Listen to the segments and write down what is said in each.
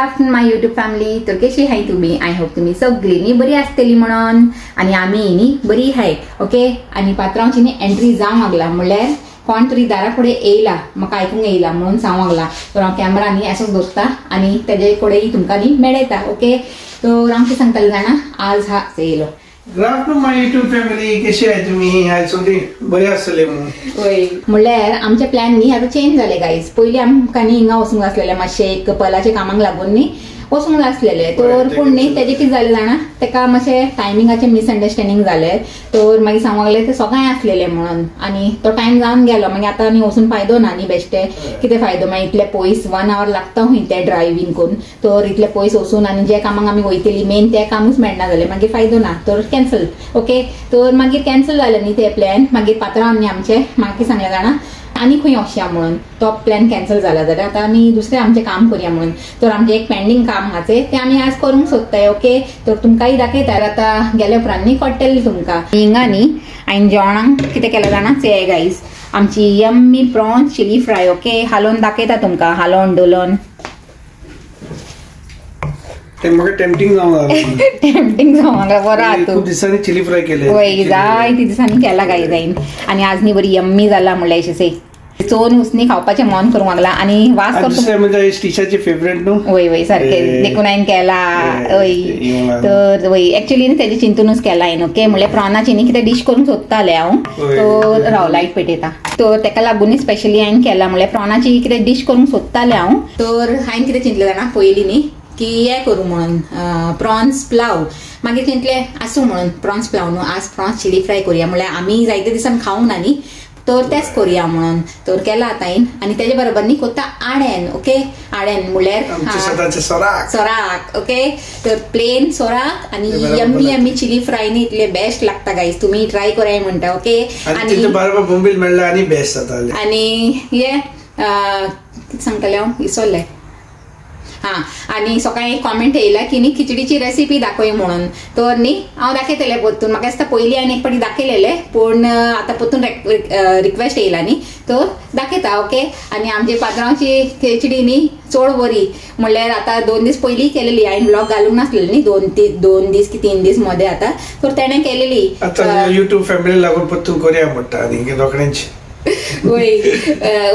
Afternoon my YouTube family. तर कशी आहे तुम्ही? आय होप तुम्ही सगळींनी बरी आसतली म्हणून आणि आम्ही न्ही बरी आहे. ओके. आणि पात्रांची न्ही एंट्री जावंक लागला म्हणल्यार कोण तरी दारा फुडें येयला म्हाका आयकूंक येयला म्हणून सांगूंक लागला. तर हांव कॅमेरा न्ही असोच दवरता आणि तेजे कडेन तुमकां न्ही मेळयता. ओके. तर हांव कितें सांगतालें जाणा, आज हा येयलो. Good afternoon my YouTube family. कशी आहे तुम्ही? आयज सगळी बरी आसतली होय. म्हणल्यार आमचे प्लॅन न्ही आतां चेंज जाले गायज. पयलीं आमकां न्ही हिंगा वचूंक आसलेलें मातशें एक कपलाच्या कामाक लागून न्ही वचूंक जाय आसलेलें. तर पूण न्ही तेजें कितें जालें जाणा, तेका मातशें टायमिंगाचें मिसअंडरस्टँडींग जालें. तर मागीर सांगूंक लागलें तें सकाळीं आसलेलें म्हणून आनी तो टायम जावन गेलो. मागीर आतां न्ही वचून फायदो ना न्ही बेश्टें. कितें फायदो? मागीर इतले पयस 1 hour लागता खंय तें ड्रायव्हिंग करून. तर इतले पयस वचून आनी जे कामाक आमी वयतलीं मेन तें कामूच मेळना जालें. मागीर फायदो ना. तर कॅन्सल. ओके. तर मागीर कॅन्सल जालें न्ही तें प्लॅन. मागीर पात्रांव न्ही आमचें म्हाका कितें सांगलें जाणा, आनी खंय वचया म्हणून. तो प्लॅन कॅन्सल जाला जाल्यार आतां आमी दुसरें आमचें काम करया म्हणून. तर आमचें एक पेंडींग काम आहाचें तें आमी आज करूंक सोदताय. ओके. तर तुमकांय दाखयता. आतां गेल्या उपरांत न्ही कळटलें तुमकां. हिंगा न्ही हांवें जेवणाक कितें केलें जाणा, चेय गायज आमची yummy prawns chilli fry. Okay. हालोवन दाखयता तुमकां, हालोवन डोलोवन. ते म्हाका टेम्पटिंग जावंक टेम्पटिंग जावंक बरो आहा तूं. खूब दिसांनी चिली फ्राय केले. होय, जायती दिसांनी केला गायज हांवें. आनी आज न्ही बरी यम्मी जाला म्हणल्यार अशें चोन उसनी खावपाचें मन करूंक लागला. आनी वास करता म्हणजे स्टिशाचे फेवरेट न्हू. वय वय सारकें देखून हांवें केला. वय. तर वय एक्चुअली न्ही तेजे चिंतूनच केला हांवें. ओके. म्हणल्यार प्रॉनाची न्ही कितें डीश करूंक सोदतालें हांव. तो राव लायट पेटयता. तर तेका लागून स्पेशली हांवें केला. म्हणल्यार प्रॉनाची कितें डीश करूंक सोदतालें हांव. तर हांवें कितें चिंतलें जाणा पयलीं न्ही की हें करूं म्हणून प्रॉन्स प्लाव. मागीर चिंतलें आसूं म्हणून प्रॉन्स प्लाव न्हू, आज प्रॉन्स चिली फ्राय करुया. म्हणल्यार आमी जायते दिसान खावंक ना न्ही, तर तेच करुया म्हणून. तर केला आतां हांवें. आनी तेजे बरोबर न्ही कोत्ता आड्यान. ओके. आड्यान म्हणल्यार सोराक. ओके. तर प्लेन सोराक आनी यम्मी यम्मी चिली फ्राय न्ही इतले बेस्ट लागता गायज. तुमी ट्राय कराय म्हणटा. ओके. आनी बरोबर बोंबील मेळ्ळा आनी बेस्ट जाता. आनी हे कितें सांगतालें हांव विसरलें. आनी सकाळीं एक कॉमेंट येयला की न्ही खिचडीची रेसिपी दाखय म्हणून. तर न्ही हांव दाखयतलें परतून. म्हाका दिसता पयलीं हांवें एक फावटी दाखयलेलें, पूण आतां परतून रिक्वेस्ट येयला न्ही, तर दाखयता. ओके. आनी आमची पात्रांवची खिचडी न्ही चड बरी. म्हणल्यार आतां 2 दीस पयलीं केलेली. हांवें ब्लॉग घालूंक नासलेली न्ही 2 दीस की 3 दीस मध्ये आतां. तर तेणें केलेली. युट्यूब फॅमिली लागून परतून करूया म्हणटा आनी रोखडेंच. वय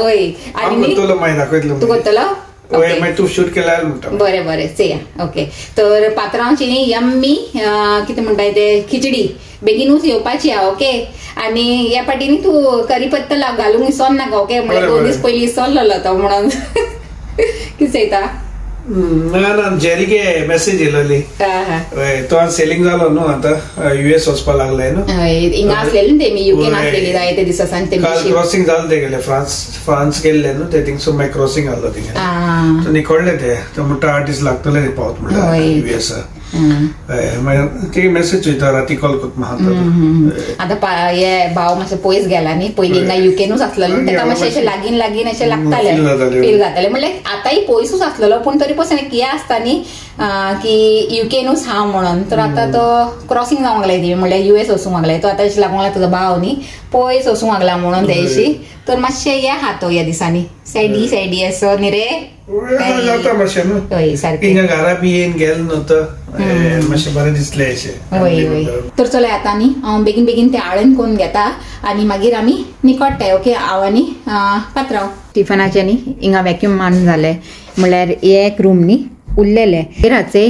वय. आनी तूं करतलो? तू शूट केल्यार म्हणटा. बरें बरें चेया. ओके. तर पात्रांवची न्ही यम्मी कितें म्हणटाय ते खिचडी बेगीनूच येवपाची आहा. ओके. आनी ह्या फाटी न्ही तूं करीपत्ता घालूंक विसरनाका. ओके. म्हणल्यार 2 दीस पयलीं विसरलेलो तो म्हणून. कितें चयता? ना जेरीगे मेसेज येयलोली. तो सेलिंग जालो न्हू आतां US वचपाक लागलाय न्हू. हिंगा आसलेली तेमी UK आसलेली जायते दिसांनी ते क्रॉसिंग जालें ते गेले फ्रांस गेल्ले न्हू ते थिंग. सो मागीर क्रॉसिंग आसलो थिंगा. तो निकोळ्ळे ते म्हणटा 8 दीस लागतले रे पावत म्हणल्यार US. मेसेज चोयता राती कॉल करता म्हाका. आतां हे भाव मातसो पयस गेला न्ही. पयलीं हिंगा UKनूच आसलेलो तेका मातशें अशें लागीं लागीं अशें लागतालें फील जातालें. म्हणल्यार आतांय पयसूच आसलेलो पूण तरी पसून कितें आसता न्ही की UKनूच हा म्हणून. तर आतां तो क्रॉसिंग जावंक लागलाय म्हणल्यार US वचूंक लागलाय. तो आतां अशें लागूंक लागला तुजो भाव न्ही पयस वचूंक लागला म्हणून ते दिशी. तर मातशें हे हा तो ह्या दिसांनी सॅडी असो न्ही रे. जाता मातशें न्हू. सारकें हिंगा घरा बी येवन गेलें न्हू तर मातशें बरें दिसलें अशें. वय वय. तर चलो आतां न्ही हांव बेगीन बेगीन तें आळण करून घेता आनी मागीर आमी निकोडटाय. ओके. हांव आनी पात्रांव टिफनाचे न्ही हिंगा वॅक्यूम मारून जालें. म्हणल्यार एक रूम न्ही उरलेले राचे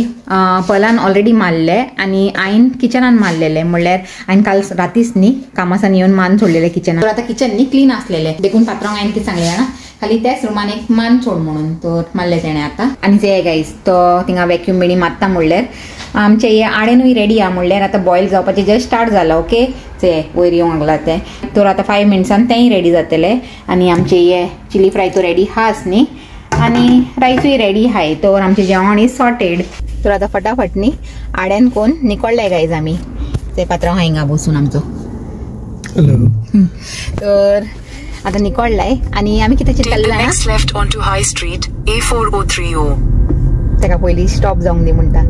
पलान ऑलरेडी मारले आनी हांवें किचनान मारलेले. म्हणल्यार हांवें काल रातीच न्ही कामासान येवन मान सोडलेले किचनान. तर आतां किचन न्ही क्लीन आसलेलें देखून पात्रांव हांवें कितें सांगलें जाणा खाली त्याच रुमान एक मान सोड म्हणून. तर मारले तेणें आतां. आनी ते गायज तो थिंगा वॅक्यूम बिणी मारता म्हणल्यार आमचे हे आडेनूय रेडी आहा. म्हणल्यार आतां बॉयल जावपाचें जस्ट स्टार्ट जाला. ओके. ते वयर येवंक लागला ते. तर आतां 5 मिनट्सान तेंय रेडी जातले. आनी आमचे हे चिली फ्राय तो रेडी हाच न्ही आनी रायसूय रेडी हाय. तर आमचें जेवण इज सॉर्टेड. तर आतां फटाफट न्ही आड्यान कोण निकोडले गायज आमी. ते पात्रांव हिंगा बसून आमचो. तर आता निकोडलाय आनी आमी कितें चिंतताले जाणा left on to High Street A4030 तेका पयलीं स्टॉप जावंक दी म्हणटा.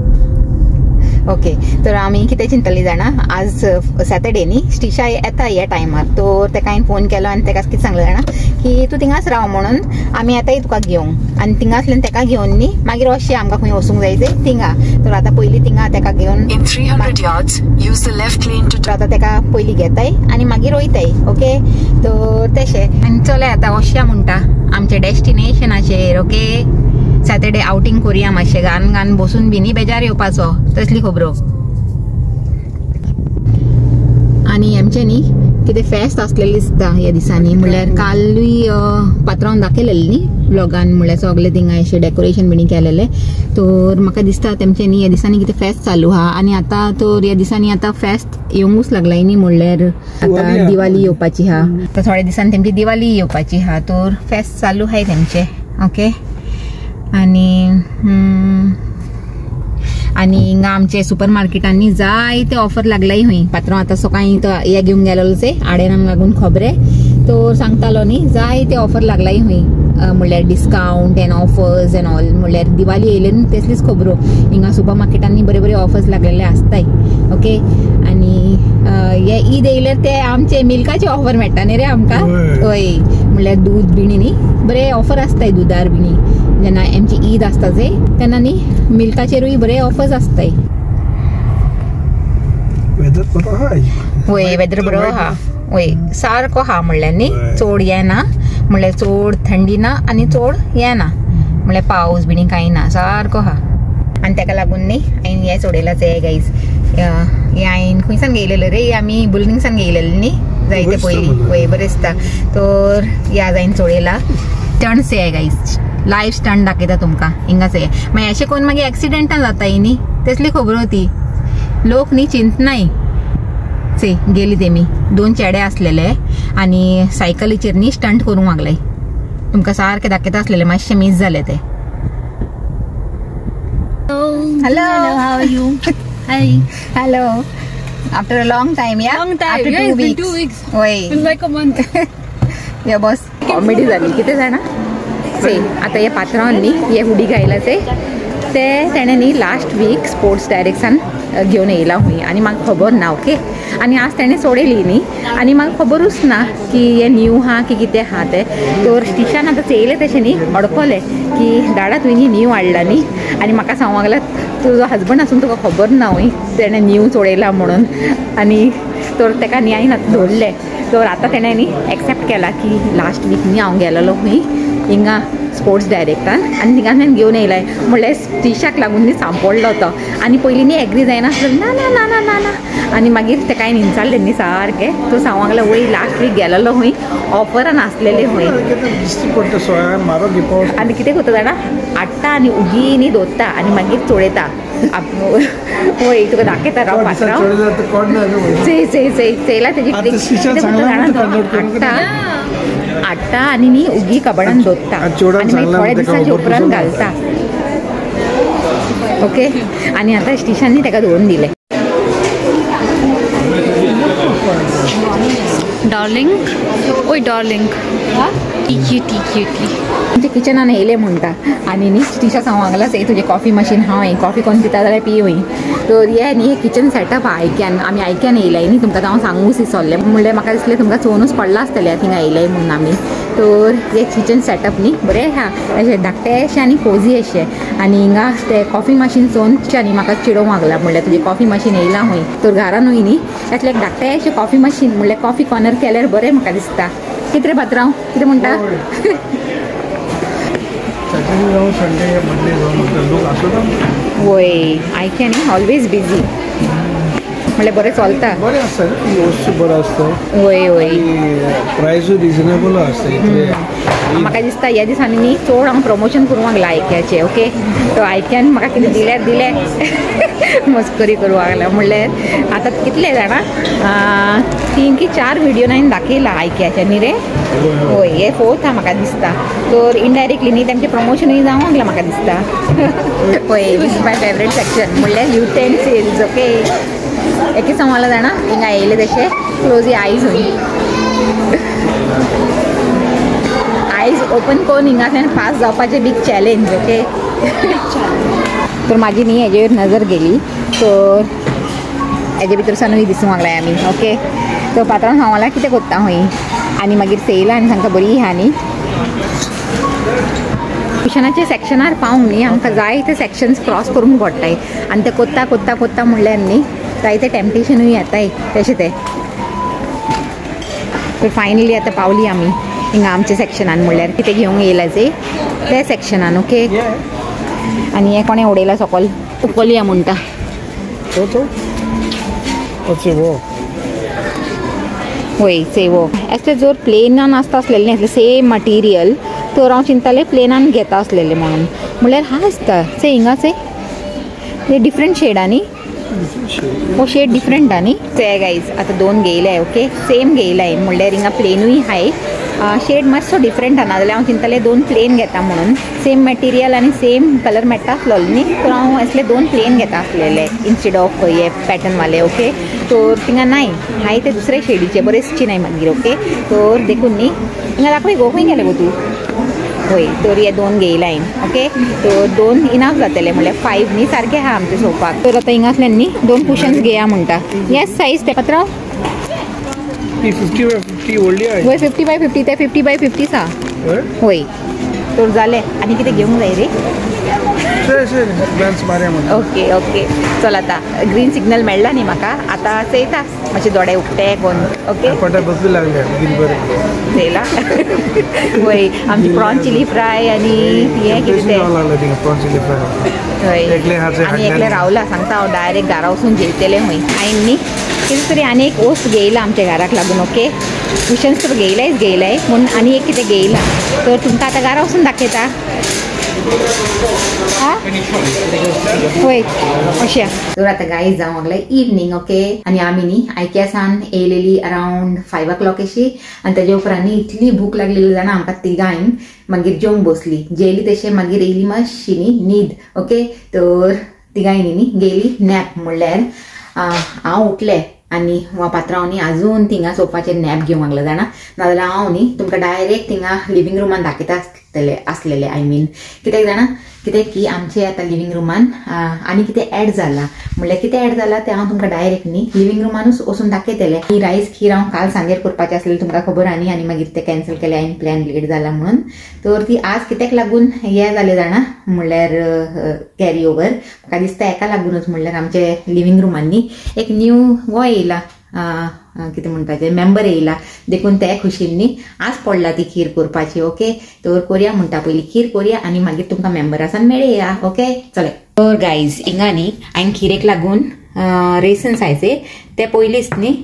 ओके तर आमी कितें चिंतली जाणा आज सॅटर्डे न्ही स्टिशा येता ह्या टायमार तर ताका हांवें फोन केलो आनी ताका कितें सांगलें जाणा की तूं थिंगाच राव म्हणून आमी येताय तुका घेवंक आनी थिंगासल्यान ताका घेवन न्ही मागीर अशें आमकां खंय वचूंक जाय ते थिंगा तर आतां पयलीं थिंगा ताका घेवन आतां ताका पयलीं घेताय आनी मागीर वयताय ओके तर तशें आनी चले आतां अशें म्हणटा आमच्या डेस्टिनेशनाचेर ओके सॅटर्डे आउटिंग करुया मातशें गान गान बसून बी न्ही बेजार येवपाचो तसली खबरो आनी आमचे न्ही कितें फेस्त आसलेलें दिसता ह्या दिसांनी म्हणल्यार कालूय पात्रांवन दाखयलेलें न्ही ब्लॉगान म्हणल्यार सगळें थिंगा अशें डेकोरेशन बी केलेलें तर म्हाका दिसता तेमचे न्ही ह्या दिसांनी कितें फेस्त चालू आहा आनी आतां तर ह्या दिसांनी आतां फेस्त येवंकूच लागलाय न्ही म्हणल्यार आतां दिवाळी येवपाची आहा तर थोड्या दिसांनी तेमची दिवाळी येवपाची आहा तर फेस्त चालू आहाय तेमचे ओके आनी हिंगा आमचे सुपर मार्केटांनी जायते ऑफर लागलाय हूंय पात्रांव आतां सकाळीं तो हे घेवन गेलोलो ते आडेरान लागून खबरे तो सांगतालो न्ही जायते ऑफर लागलाय हूंय म्हणल्यार discount and offers and all म्हणल्यार दिवाळी येयले न्ही तेसलीच खबरो हिंगा सुपर मार्केटांनी बरे बरे ऑफर्स लागलेले आसताय ओके आनी हे ईद येयल्यार ते आमचे मिल्काचे ऑफर मेळटा न्ही रे आमकां हय म्हणल्यार दूध बिणी न्ही बरे ऑफर आसताय दुधार बिणी जेन्ना आमची ईद आसता जे तेन्ना न्ही मिल्काचेरूय बरे ऑफर्स आसताय वय वेदर बरो आहा वय सारको आहा म्हणल्यार न्ही चड येना म्हणल्यार चड थंडी ना आनी चड येना म्हणल्यार पावस बिणी कांय ना सारको आहा आनी ताका लागून न्ही हांवें हे सोडयलाच हे गायज हे हांवें खंयसान घेयलेले रे आमी बुलनिंगसान घेयलेले न्ही जायते पयलीं वय बरें दिसता तर हे आज हांवें सोडयला स्टंट्स हे गायज लायव्ह स्टंट दाखयता तुमकां हिंगाच हे मागीर अशें करून मागीर एक्सिडेंटां जाताय न्ही तसली खबरो ती लोक न्ही चिंतनाय से गेली तेमी 2 चेडे आसलेले आनी सायकलीचेर न्ही स्टंट करूंक लागले तुमकां सारकें दाखयता आसलेले मातशें मिस जाले ते hello how are you hi hello after a long time या आफ्टर 2 weeks वय लायक अ मंथ या बस कॉमेडी जाली कितें जाणा से आता हे पात्रांवन न्ही हे हुडी घायला ते तेणे न्ही लास्ट वीक स्पोर्ट्स डायरेक्टसान घेवन येयला हूंय आनी म्हाका खबर ना ओके आनी आज तेणें सोडयली न्ही आनी म्हाका खबरूच ना की हे न्यू आहा की कितें आहा तें तर स्टिशान आतां चेयलें तशें न्ही अडकलें की दाडा तुवें न्यू हाडला न्ही आनी म्हाका सांगूंक लागला तुजो हजबंड आसून तुका खबर ना हूंय तेणें न्यू सोडयला म्हणून आनी तर ताका न्ही हांवें आतां धरलें तर आतां तेणें न्ही एक्सेप्ट केला की लास्ट वीक न्ही हांव गेलोलो हूंय हिंगा स्पोर्ट्स डायरेक्टान आनी थिंगान घेवन येयलाय म्हणल्यार स्टिशाक लागून न्ही सांपडलो तो आनी पयलीं न्ही एग्री जायनासलो ना ना ना ना ना ना आनी मागीर तेका हांवें हिंचारलें न्ही सारकें तो सांगूंक लागलो वय लास्ट वीक गेलोलो हूंय ऑफरान आसलेले हूंय आनी कितें करता जाणा हाडटा आनी उगी न्ही दवरता आनी मागीर चोडयता वय तुका दाखयता राव पात्रांव चेयला तेजी हाडटा आनी न्ही उगी कबडान दवरता आनी मागीर थोड्या दिसांच्या उपरांत घालता ओके आनी आतां स्टिशान न्ही ताका दवरून दिलें डार्लिंग ओय डार्लिंग म्हणजे किचनान येयलें म्हणटा आनी न्ही स्टिशा सांगूंक लागला से तुजें कॉफी मशीन हांव कॉफी कोण पिता जाल्यार पी हूंय तर हे न्ही किचन सेटअप आमी आयक्यान येयलाय न्ही तुमकां हांव सांगूंक विसरलें म्हणल्यार म्हाका दिसलें तुमकां चोवनूच पडला आसतलें थिंगा येयलें म्हणून आमी तर हे किचन सेटअप न्ही बरें आहा अशें धाकटेशें आनी कोजी अशें आनी हिंगा ते कॉफी मशीन चोवनशें आनी म्हाका चिडोवंक लागला म्हणल्यार तुजें कॉफी मशीन येयला हूंय तर घरानूय न्ही असलें एक धाकटेशें कॉफी मशीन म्हणल्यार कॉफी कॉर्नर केल्यार बरें म्हाका दिसता कितें रे पात्रांव कितें म्हणटा वय आयक्या न्ही ऑलवेज बिजी म्हणल्यार बरें चलता बरें आसता वस्तू बरो आसता वय वय प्रायसूय रिजनेबल आसता म्हाका दिसता ह्या दिसांनी न्ही चड हांव प्रमोशन करूंक लागला आयक्याचें ओके तो आयक्यान म्हाका कितें दिल्यार दिलें मस्करी करूंक लागला म्हणल्यार आतां कितले जाणा 3 की 4 व्हिडिओ हांवें दाखयला आयक्याचे न्ही रे वय हे 4th हा म्हाका दिसता तर इनडायरेक्टली न्ही तेंचें प्रमोशनूय जावंक लागलां म्हाका दिसता वय इज माय फेवरेट सेक्शन म्हणल्यार युटेन्सिल्स ओके एके सांगला जाणा हिंगा येयले तशें क्लोज आयज हूंय आयज ओपन करून हिंगांतल्यान पास जावपाचें बीग चॅलेंज ओके तर माझी न्ही हेजेर नजर गेली तर हेजे भितर सानूय दिसूंक लागलाय आमी ओके. तो पात्रांव सांगला कितें कोत्ता हूंय आनी मागीर सेयला आनी तांकां बरी हा न्ही. ट्युशनाचे सेक्शनार पावूंक न्ही आमकां जाय ते सेक्शन्स क्रॉस करूंक पडटाय आनी ते कोत्ता कोत्ता कोत्ता म्हणल्यार न्ही जायते टेम्पटेशनूय येताय तशें तें. तर फायनली आतां पावली आमी हिंगा आमच्या सेक्शनान म्हणल्यार कितें घेवंक येयला ते सेक्शनान ओके. आनी हे कोणें उडयला सकयल उकलया म्हणटा. वय सेवो एक्चुअली जर प्लेनान आसता आसलेलें आसलें सेम मटिरियल तर हांव चिंतालें प्लेनान घेता आसलेलें म्हणून म्हणल्यार हा आसता से हिंगाच ते डिफरंट शेड न्ही वो शेड डिफरंट न्ही ते गायज. आतां 2 घेयलाय ओके सेम घेयलाय म्हणल्यार हिंगा प्लेनूय हाय शेड मातसो डिफरंट आना जाल्यार हांव चिंतालें 2 प्लेन घेता म्हणून सेम मटेरियल आनी सेम कलर मेळटा आसलो न्ही तर हांव असले 2 प्लेन घेता आसलेले इन्स्टेड ऑफ हे पॅटर्नवाले ओके. तर थिंगा नाय हाय ते दुसरे शेडीचे बरेचशे नाय मागीर ओके. तर देखून न्ही हिंगा दाखय गो खंय गेले गो तूं होय. तर हे 2 घेयलाय ओके. तर 2 इनाफ जातले म्हणल्यार 5 न्ही सारखे हा आमचे सोफाक. तर आतां हिंगासल्यान न्ही 2 कुशन्स घेया म्हणटा. येस सायज ते पात्रांव 50 by 50 व्हडली आहे. होय 50 by 50 ते 50 by 50 सा होय. तर जालें आनी कितें घेवंक जाय रे. ओके ओके चल आतां ग्रीन सिग्नल मेळ्ळा न्ही म्हाका आतां चयता मातशे दोडे उकते कोण ओके. चयला होय आमची प्रॉन चिली फ्राय आनी हें कितें तें हय आनी एकलें रावला सांगता हांव डायरेक्ट घरा वचून जेवतलें हूंय. हांवें न्ही कितें तरी आनी एक वस्त घेयला आमच्या घराक लागून ओके. कुशन्स तर घेयलाय पूण आनी एक कितें घेयला तर तुमकां आतां घरा वचून दाखयता होय अशें. तर आतां गायज जावंक लागलें इवनिंग ओके आनी आमी न्ही आयकेसान येयलेली अरावंड 5 o'clock अशी आनी तेजे उपरांत न्ही इतली भूक लागलेली जाणा आमकां तिगांक मागीर जेवंक बसली जेयली तशें मागीर येयली मातशी न्ही न्हीद ओके. तर तिगांयनी न्ही गेली नॅप म्हणल्यार हांव उठलें आनी पात्रांव न्ही आजून थिंगा सोफाचेर नॅप घेवंक लागला जाणा नाजाल्यार हांव न्ही तुमकां डायरेक्ट थिंगा लिव्हिंग रुमान दाखयता आसलेले आय मीन कित्याक जाणा कित्याक की आमचे आतां लिव्हिंग रुमान आनी कितें एड जाला म्हणल्यार कितें एड जाला तें हांव तुमकां डायरेक्ट न्ही लिव्हिंग रुमानूच वचून दाखयतलें. ही रायस खीर हांव काल सांजेर करपाचें आसलेलें तुमकां खबर आनी आनी मागीर तें कॅन्सल केलें हांवें प्लॅन लेट जाला म्हणून. तर ती आज कित्याक लागून हें जालें जाणा म्हणल्यार कॅरी ओवर म्हाका दिसता हेका लागूनच म्हणल्यार आमचे लिव्हिंग रुमान न्ही एक न्यू वो येयला कितें म्हणटा तें मेंबर येयला देखून ते खुशीन न्ही आज पडला ती खीर करपाची ओके. तर कोरया म्हणटा पयलीं खीर कोरया आनी मागीर तुमकां मेंबरासान मेळया ओके चले. तर गायज हिंगा न्ही हांवें खिरेक लागून रेसन्स आयचे ते पयलींच न्ही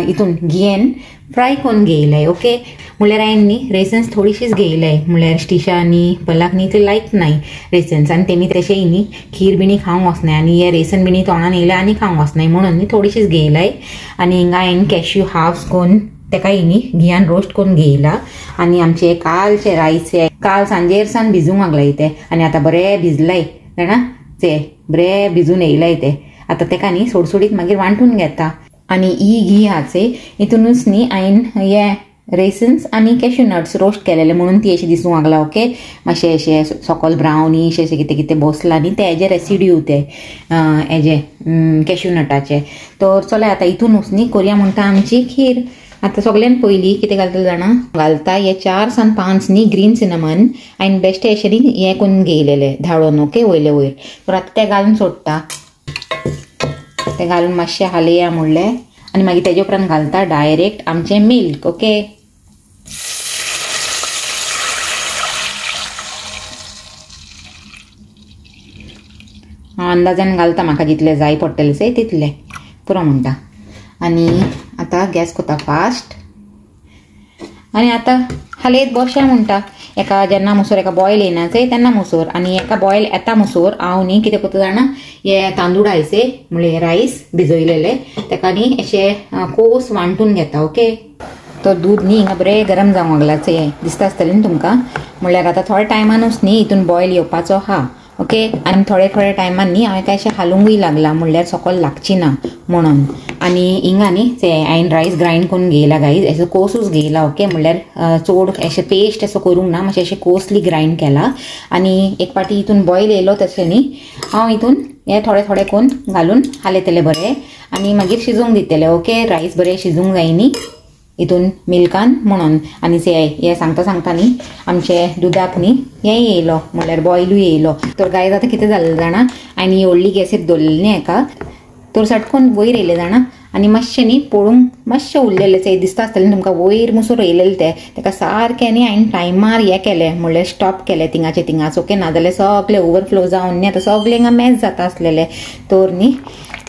हितून घियेन फ्राय करून घेयलाय ओके. म्हणल्यार हांवें न्ही रेसन्स थोडीशीच घेयलाय म्हणल्यार स्टिशा आनी पलाक न्ही ते लायक नाय रेसन्स आनी तेमी तशेंय न्ही खीर बिणी खावंक वचनाय आनी हे रेसन बिणी तोंडान येयला आनी खावंक वचनाय म्हणून न्ही थोडीशीच घेयलाय. आनी हिंगा हांवें कॅश्यू हाफ्स करून तेकाय न्ही घियान रोस्ट करून घेयला आनी आमचे कालचे रायस काल सांजेर सान भिजूंक लागलाय ते आनी आतां बरें भिजलाय जाणा ते बरें भिजून येयलाय ते. आतां तेका न्ही सोडसोडीत मागीर वांटून घेता आनी ही घी आहाचे हितूनच न्ही हांवें हे रेसन्स आनी कॅश्यू नट्स रोस्ट केलेले म्हणून ती अशी दिसूंक लागला ओके. मातशें अशें सकयल ब्रावनीश अशें कितें कितें बसला न्ही ते हेजे रेसिड्यू ते हेजे कॅश्यू नटाचे. तर चले आतां हितूनच न्ही कोरया म्हणटा आमची खीर. आतां सगळ्यान पयलीं कितें घालतले जाणा घालता हे 4 सान 5 न्ही ग्रीन सिनमन हांवें बेश्टे अशें न्ही हें करून घेयलेले धाडून ओके वयले वयर. तर आतां तें घालून सोडटा तें घालून मातशें हालया म्हणलें आनी मागीर तेजे उपरांत घालता डायरेक्ट आमचें मिल्क ओके. हांव अंदाजान घालता म्हाका जितलें जाय पडटलें तितलें पुरो म्हणटा आनी आतां गॅस कोता फास्ट आनी आतां हालयत बसया म्हणटा. एका जेन्ना मुसोर एका बॉयल येना तेन्ना मुसोर आनी एका बॉयल येता मुसोर हांव न्ही कितें करता जाणा हे तांदूळ आयचे म्हणल्यार रायस भिजयलेले तेका न्ही अशें कोस वांटून घेता ओके. तो दूद न्ही हिंगा बरें गरम जावंक लागलां दिसता आसतलें न्ही तुमकां म्हणल्यार आतां थोड्या टायमानूच न्ही हितून बॉयल येवपाचो हा ओके. आनी थोड्या टायमान न्ही हांवें काय अशें हालूंकूय लागला म्हणल्यार सकयल लागची ना म्हणून. आनी हिंगा न्ही ते हांवें रायस ग्रायंड करून घेयला गायज, एसो कोसूच घेयला. ओके. म्हणल्यार चड अशें पेस्ट असो करूंक ना, मातशें अशें कोसली ग्रायंड केला. आनी एक पाटी हितून बॉयल येयलो तशें न्ही हांव हितून हे थोडे करून घालून हालयतले बरें आनी मागीर शिजोवंक दितले. ओके. रायस बरें शिजूंक जाय न्ही हितून मिल्कान म्हणून. आनी हे सांगता न्ही आमचे दुदाक न्ही हें येयलो म्हणल्यार बॉयलूय येयलो. तर गायज आतां कितें जालें जाणा, आनी व्हडली गॅसीर दवरलेली न्ही हेका, तर सटकून वयर येयले जाणा आनी मातशें न्ही पळोवंक मातशें उरलेलें ते दिसता आसतलें तुमकां वयर मुसून येयलेलें तेका सारकें न्ही हांवें टायमार हें केलें म्हणल्यार स्टॉप केलें थिंगाच. ओके. नाजाल्यार सगळें ओवरफ्लो जावन न्ही आतां सगळें हिंगा मॅच जाता आसलेलें. तर न्ही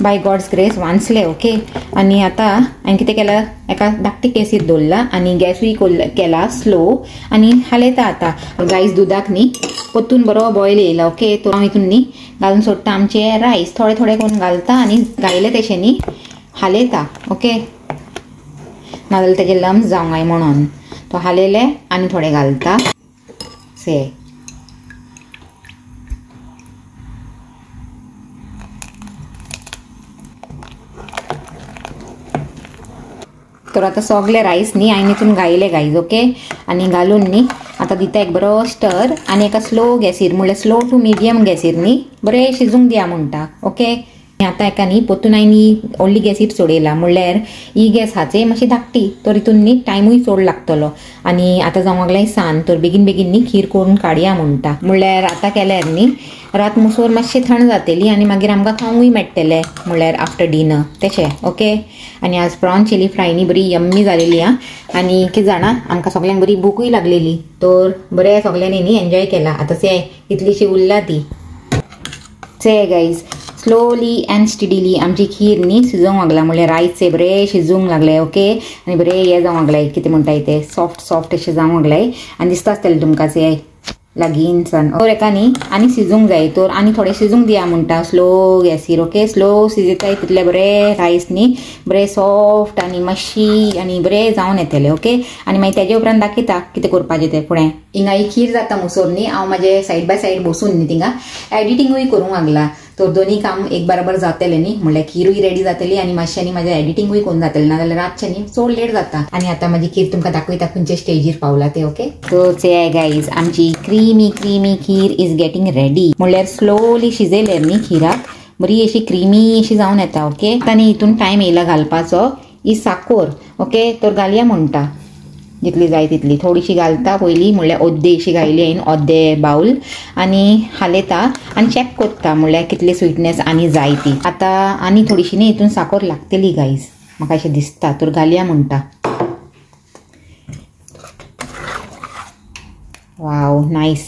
बाय गॉड्स ग्रेस वाचलें. ओके. आनी आतां हांवें कितें केलां, एका धाकटी गॅसीर दवरला आनी गॅसूय केला स्लो आनी हालयता आतां. गायज दुदाक न्ही परतून बरो बॉयल येयला. ओके. तो हांव हितून न्ही घालून सोडटा आमचे रायस थोडे करून घालता आनी घायले तशें न्ही हालयता. ओके. नाजाल्यार तेजे लम्स जावंक जाय म्हणून तो हालयले आनी थोडे घालता. तर आतां सगळे रायस न्ही हांवें हितून घायले गायज. ओके. आनी घालून न्ही आतां दिता एक बरो स्टर आनी एका स्लो गॅसीर म्हणल्यार स्लो टू मिडियम गॅसीर न्ही बरें शिजूंक दिया म्हणटा. ओके. आतां एका न्ही परतून हांवें व्हडली गॅसीर सोडयला म्हणल्यार ही गॅस हाचे मातशी धाकटी, तर हितून न्ही टायमूय चड लागतलो. आनी आतां जावंक लागलें सांज, तर बेगीन न्ही खीर करून काडया म्हणटा. म्हणल्यार आतां केल्यार न्ही रात मुसोर मातशी थंड जातली आनी मागीर आमकां खावंकूय मेळटलें म्हणल्यार आफ्टर डिनर तशें. ओके. आनी आज प्रॉन चिली फ्राय न्ही बरी यम्मी जालेली आं. आनी कितें जाणा आमकां सगल्यांक बरी भूकूय लागलेली, तर बरें सगल्यांनी न्ही एन्जॉय केला. आतां इतलीशी उरला ती. गायज स्लोली अँड स्टिडीली आमची खीर न्ही शिजोवंक लागला म्हणल्यार रायस बरें शिजूंक लागले. ओके. आनी बरें हें जावंक लागलें कितें म्हणटाय ते सॉफ्ट अशें जावंक लागलें आनी दिसता आसतलें तुमकां लागीं सान. तर एका न्ही आनी शिजूंक जाय, तर आनी थोडें शिजूंक दिया म्हणटा स्लो गॅसीर. ओके. स्लो शिजयताय तितले बरें रायस न्ही बरें सॉफ्ट आनी मातशी आनी बरें जावन येतलें. ओके. आनी मागीर तेजे उपरांत दाखयता कितें करपाचें तें फुडें. हिंगा ही खीर जाता मुसोर न्ही हांव म्हाजे सायड बाय सायड बसून न्ही थिंगा एडिटींगूय करूंक लागला. तर दोनी काम एक बरोबर जातलें न्ही म्हणल्यार खीरूय रेडी जातली आनी मातशें न्ही म्हाजें एडिटींगूय करून जातलें, नाजाल्यार रातचें न्ही चड लेट जाता. आनी आतां म्हाजी खीर तुमकां दाखयता खंयचे स्टेजीर पावला ते. ओके. सो गायज आमची creamy kheer is getting ready. म्हणल्यार स्लोली शिजयल्यार न्ही खिराक बरी अशी क्रीमी अशी जावन येता. ओके. आनी हितून टायम येयला घालपाचो ही साखर. ओके. तर घालया म्हणटा जितली जाय तितली थोडीशी घालता पयलीं म्हणल्यार अर्देशी घायली हांवें अर्दे बाऊल आनी हालयता आनी चॅक करता म्हणल्यार कितली स्वीटनेस आनी जाय ती. आतां आनी थोडीशी न्ही हितून साखर लागतली गायज म्हाका अशें दिसता, तर घालया म्हणटा. वाव नायस.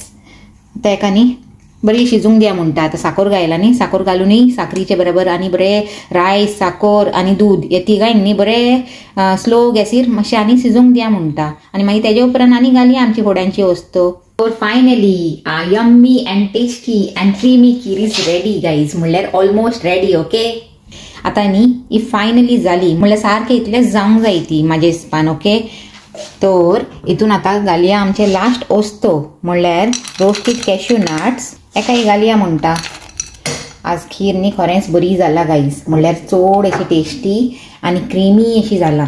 आतां एका न्ही बरी शिजूंक दिया म्हणटा. आतां साखर घायला न्ही साखर घालूनय साखरीचे बरोबर आनी बरें रायस साखर आनी दूद हे तिगांय न्ही बरें स्लो गॅसीर मातशें आनी शिजूंक दिया म्हणटा. आनी मागीर तेजे उपरांत आनी घालया आमची फोड्यांची वस्तू. तर finally yummy and tasty and creamy kheer is ready guys म्हणल्यार ऑलमोस्ट रेडी. ओके. आतां न्ही ही फायनली जाली म्हणल्यार सारकें इतलेंच जावंक जाय ती म्हाजे हिसपान. ओके. तर हितून आतां घालया आमचे लास्ट वस्तू म्हणल्यार रोस्टेड कॅश्यू नट्स एकाय घालया म्हणटा. आज खीर न्ही खरेंच बरी जाला गायज म्हणल्यार चड अशी टेस्टी आनी क्रीमी अशी जाला.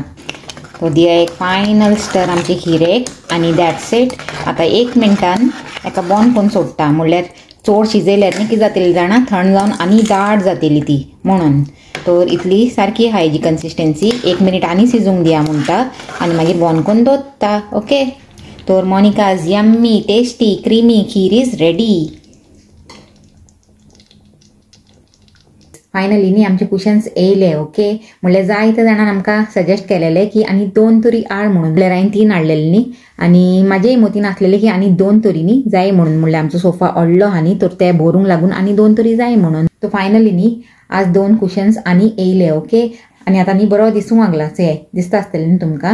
तो दिया एक फायनल स्टर आमची खीरेक आनी दॅट्स इट. आतां 1 मिनटान एका बंद करून सोडटा म्हणल्यार चड शिजयल्यार न्ही कितें जातलें जाणा थंड जावन आनी दाट जातली ती म्हणून. तर इतली सारकी आहा हेजी कन्सिस्टन्सी. 1 मिनिट आनी शिजूंक दिया म्हणटा आनी मागीर बंद करून दवरता. ओके. तर Monika's yummy tasty creamy kheer is ready. Finally न्ही आमचे क्वेश्चन्स येयले. ओके. म्हणल्यार जायते जाणां आमकां सजेस्ट केलेले की आनी 2 तरी हाड म्हणून. म्हणल्यार हांवें 3 हाडलेले न्ही आनी म्हाजेय मतीन आसलेले की आनी 2 तरी न्ही जाय म्हणून. म्हणल्यार आमचो सोफा व्हडलो आहा न्ही तर ते भरूंक लागून आनी 2 तरी जाय म्हणून. तो फायनली न्ही आज 2 क्वेश्चन्स आनी येयले. ओके. आनी आतां न्ही बरो दिसूंक लागला दिसता आसतलें न्ही तुमकां.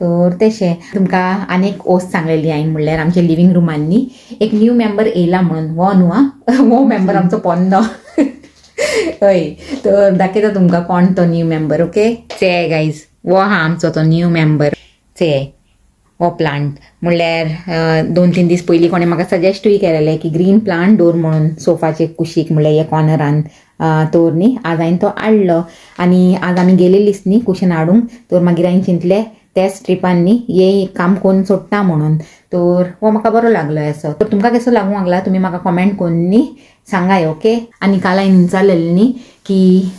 तर तशें तुमकां आनी एक वस्त सांगलेली हांवें म्हणल्यार आमच्या लिव्हिंग रुमान न्ही एक न्यू मेंबर येयला म्हणून. वो न्हू आं वो मेंबर आमचो पोन्नो. हय. तर दाखयता तुमकां कोण तो न्यू मेंबर. ओके. गायज वो हा आमचो तो न्यू मेंबर. हो प्लांट म्हणल्यार 2-3 दीस पयलीं कोणें म्हाका सजेस्टूय केलेलें की ग्रीन प्लांट दवर म्हणून सोफाचे कुशीक म्हणल्यार हे कॉर्नरान तर न्ही आज हांवें तो हाडलो आनी आज आमी गेलेलीच न्ही कुशन हाडूंक तर मागीर हांवें चिंतलें त्याच ट्रिपान न्ही हे काम करून सोडटा म्हणून तर हो म्हाका बरो लागलो असो तर तुमकां कसो लागूंक लागला तुमी म्हाका कमेंट करून न्ही सांगाय ओके आनी काल हांवें विचारलेलें न्ही की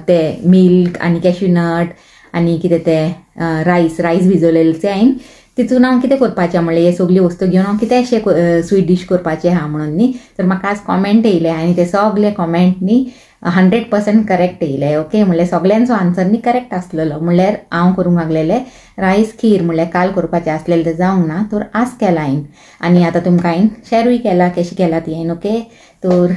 ते मिल्क आनी कॅश्यू नट आनी कितें ते रायस भिजवलेले हांवें तितून हांव कितें करपाचें म्हणलें हे सगळी वस्तू घेवन हांव कितें अशें स्वीट डीश करपाचें आहा म्हणून न्ही तर म्हाका आज कॉमेंट येयले आनी ते सगळे कॉमेंट न्ही 100% करेक्ट येयले ओके म्हणल्यार सगळ्यांचो आन्सर न्ही करेक्ट आसलेलो म्हणल्यार हांव करूंक लागलेलें रायस खीर म्हणल्यार काल करपाचें आसलेलें तें जावंक ना तर आज केला हांवें आनी आतां तुमकां हांवें शेरूय केला कशी केला ती हांवें ओके तर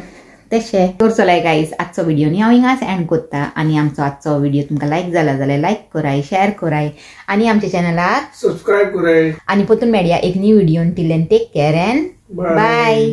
तशें तर चलाय गायज आजचो व्हिडिओ न्ही हांव हिंगाच एंड करता आनी आमचो आजचो व्हिडिओ तुमकां लायक जाला जाल्यार लायक कराय शेअर कराय आनी आमच्या चॅनलाक सबस्क्राईब कराय आनी परतून मेळया एक न्यू व्हिडिओन till then take care and bye